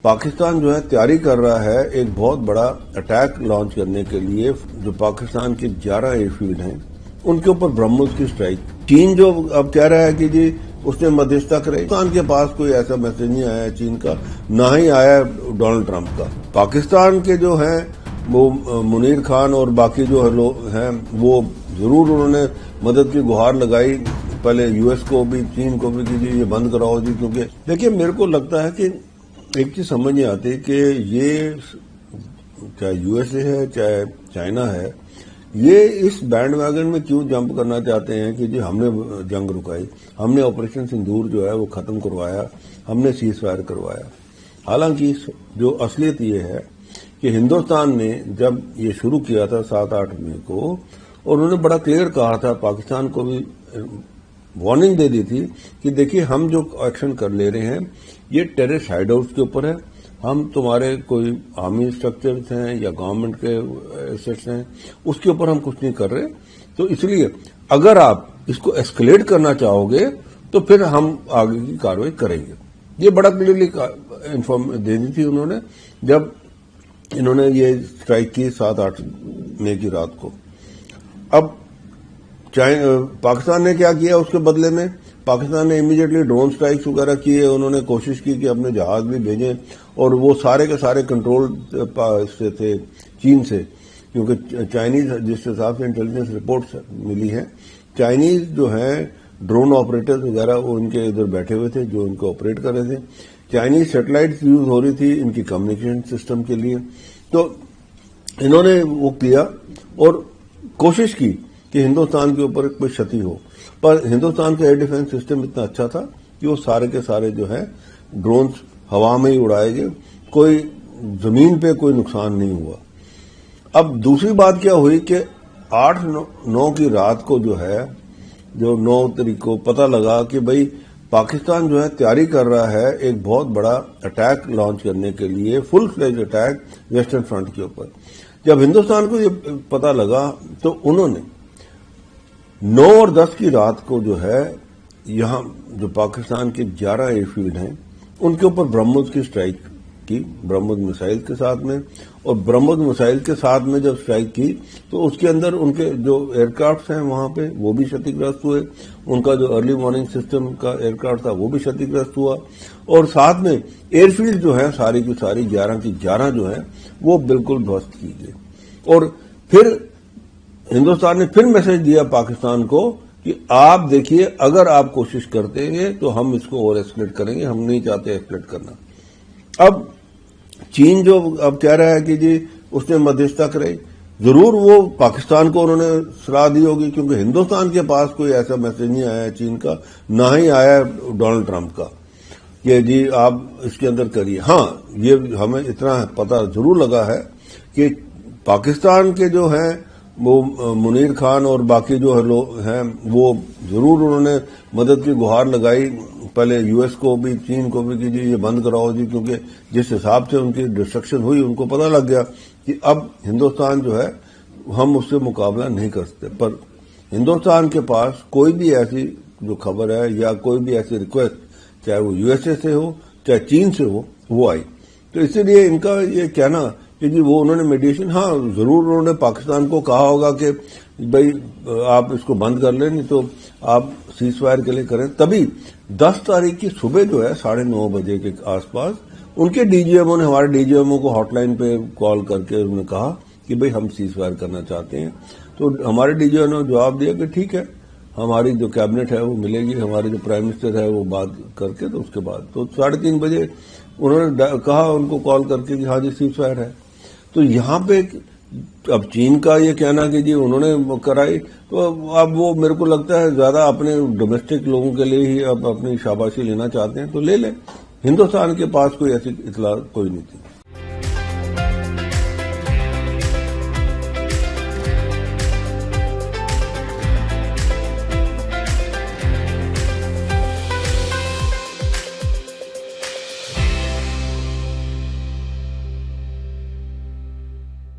پاکستان جو ہے تیاری کر رہا ہے ایک بہت بڑا اٹیک لانچ کرنے کے لیے جو پاکستان کے 11 ایئر فیلڈ ہیں ان کے اوپر برہموس کی سٹرائک. چین جو اب کہہ رہا ہے کہ جی اس نے مدھیستہ کرے. پاکستان کے پاس کوئی ایسا میسج نہیں آیا ہے چین کا، نہ ہی آیا ہے ڈونلڈ ٹرمپ کا. پاکستان کے جو ہیں وہ منیر خان اور باقی جو ہیں وہ ضرور انہوں نے مدد کی گہار لگائی، پہلے یو ایس کو بھی چین کو بھی کہ جی یہ بند کراؤ جی. کیونکہ دیکھیے میرے کو لگتا ہے کہ ایک چیز سمجھ نہیں آتی کہ یہ چاہے یو ایس اے ہے چاہے چائنا ہے، یہ اس بینڈ ویگن میں کیوں جمپ کرنا چاہتے ہیں کہ جی ہم نے جنگ رکائی، ہم نے آپریشن سندور جو ہے وہ ختم کروایا، ہم نے سیز فائر کروایا. حالانکہ جو اصلیت یہ ہے کہ ہندوستان نے جب یہ شروع کیا تھا 7-8 مئی کو، اور انہوں نے بڑا کلیئر کہا تھا، پاکستان کو بھی وارننگ دے دی تھی کہ دیکھیے ہم جو ایکشن کر لے رہے ہیں یہ ٹیررسٹ ہائیڈ آؤٹس کے اوپر ہے، ہم تمہارے کوئی آرمی اسٹرکچرز ہیں یا گورنمنٹ کے ایسٹس ہیں اس کے اوپر ہم کچھ نہیں کر رہے. تو اس لیے اگر آپ اس کو ایسکلیٹ کرنا چاہو گے تو پھر ہم آگے کی کاروائی کریں گے. یہ بڑا کلیئرلی انفارم دے دی تھی انہوں نے جب انہوں نے یہ اسٹرائک کی 7-8 مئی کی رات کو. اب پاکستان نے کیا کیا اس کے بدلے میں؟ پاکستان نے امیڈیٹلی ڈرون سٹرائکس وغیرہ کیے، انہوں نے کوشش کی کہ اپنے جہاز بھی بھیجیں، اور وہ سارے کے سارے کنٹرول سے تھے چین سے، کیونکہ چائنیز جس حساب سے انٹیلیجنس رپورٹس ملی ہیں، چائنیز جو ہیں ڈرون آپریٹرز وغیرہ وہ ان کے ادھر بیٹھے ہوئے تھے جو ان کو آپریٹ کر رہے تھے. چائنیز سیٹلائٹس یوز ہو رہی تھی ان کی کمیونیکیشن سسٹم کے لیے. تو انہوں نے وہ کیا اور کوشش کی کہ ہندوستان کے اوپر کوئی شتی ہو، پر ہندوستان کا ایئر ڈیفنس سسٹم اتنا اچھا تھا کہ وہ سارے کے سارے جو ہے ڈرونز ہوا میں ہی اڑائے گئے، کوئی زمین پہ کوئی نقصان نہیں ہوا. اب دوسری بات کیا ہوئی کہ 8-9 کی رات کو جو ہے جو 9 تاریخ کو پتہ لگا کہ بھئی پاکستان جو ہے تیاری کر رہا ہے ایک بہت بڑا اٹیک لانچ کرنے کے لیے، فل فلیج اٹیک ویسٹرن فرنٹ کے اوپر. جب ہندوستان کو یہ پتہ لگا تو انہوں نے 9 اور 10 کی رات کو جو ہے یہاں جو پاکستان کے 11 ایئر فیلڈ ہیں ان کے اوپر برہموس کی سٹرائک کی، برہموس میسائل کے ساتھ میں. اور برہموس میسائل کے ساتھ میں جب سٹرائک کی تو اس کے اندر ان کے جو ایئر کرافٹس ہیں وہاں پہ وہ بھی شتی گرست ہوئے، ان کا جو ارلی وارننگ سسٹم کا ایئر کرافٹ تھا وہ بھی شتی گرست ہوا، اور ساتھ میں ایئر فیلڈ جو ہے ساری کی ساری 11 کی 11 جو ہے وہ بالکل دھوست کی گئی. اور پھر ہندوستان نے پھر میسج دیا پاکستان کو کہ آپ دیکھیے اگر آپ کوشش کرتے ہیں تو ہم اس کو اور ایسکلیٹ کریں گے، ہم نہیں چاہتے ایسکلیٹ کرنا. اب چین جو اب کہہ رہا ہے کہ جی اس نے مدھیستہ کرے، ضرور وہ پاکستان کو انہوں نے صلاح دی ہوگی، کیونکہ ہندوستان کے پاس کوئی ایسا میسج نہیں آیا ہے چین کا، نہ ہی آیا ہے ڈونلڈ ٹرمپ کا کہ جی آپ اس کے اندر کریے. ہاں یہ ہمیں اتنا پتہ ضرور لگا ہے کہ پاکستان کے جو ہیں وہ منیر خان اور باقی جو ہیں وہ ضرور انہوں نے مدد کی گہار لگائی، پہلے یو ایس کو بھی چین کو بھی کہ جی یہ بند کراؤ جی. کیونکہ جس حساب سے ان کی ڈسٹرکشن ہوئی ان کو پتہ لگ گیا کہ اب ہندوستان جو ہے ہم اس سے مقابلہ نہیں کر سکتے. پر ہندوستان کے پاس کوئی بھی ایسی جو خبر ہے یا کوئی بھی ایسی ریکویسٹ چاہے وہ یو ایس اے سے ہو چاہے چین سے ہو وہ آئی. تو اسی لیے ان کا یہ کہنا کہ جی وہ انہوں نے میڈیشن، ہاں ضرور انہوں نے پاکستان کو کہا ہوگا کہ بھائی آپ اس کو بند کر لیں، نہیں تو آپ سیز فائر کے لیے کریں. تبھی 10 تاریخ کی صبح جو ہے 9:30 بجے کے آس پاس ان کے ڈی جی ایموں نے ہمارے ڈی جی ایموں کو ہاٹ لائن پہ کال کر کے انہوں نے کہا کہ بھئی ہم سیز فائر کرنا چاہتے ہیں. تو ہمارے ڈی جی ایم نے جواب دیا کہ ٹھیک ہے، ہماری جو کیبنٹ ہے وہ ملے گی، ہمارے جو پرائم منسٹر ہے وہ بات کر کے تو اس کے بعد تو 3:30 بجے انہوں نے کہا ان کو کال کر کے کہ ہاں جی سیز فائر ہے. تو یہاں پہ اب چین کا یہ کہنا کہ جی انہوں نے کرائی، تو اب وہ میرے کو لگتا ہے زیادہ اپنے ڈومیسٹک لوگوں کے لیے ہی اب اپنی شاباشی لینا چاہتے ہیں تو لے لیں. ہندوستان کے پاس کوئی ایسی اطلاع کوئی نہیں تھی.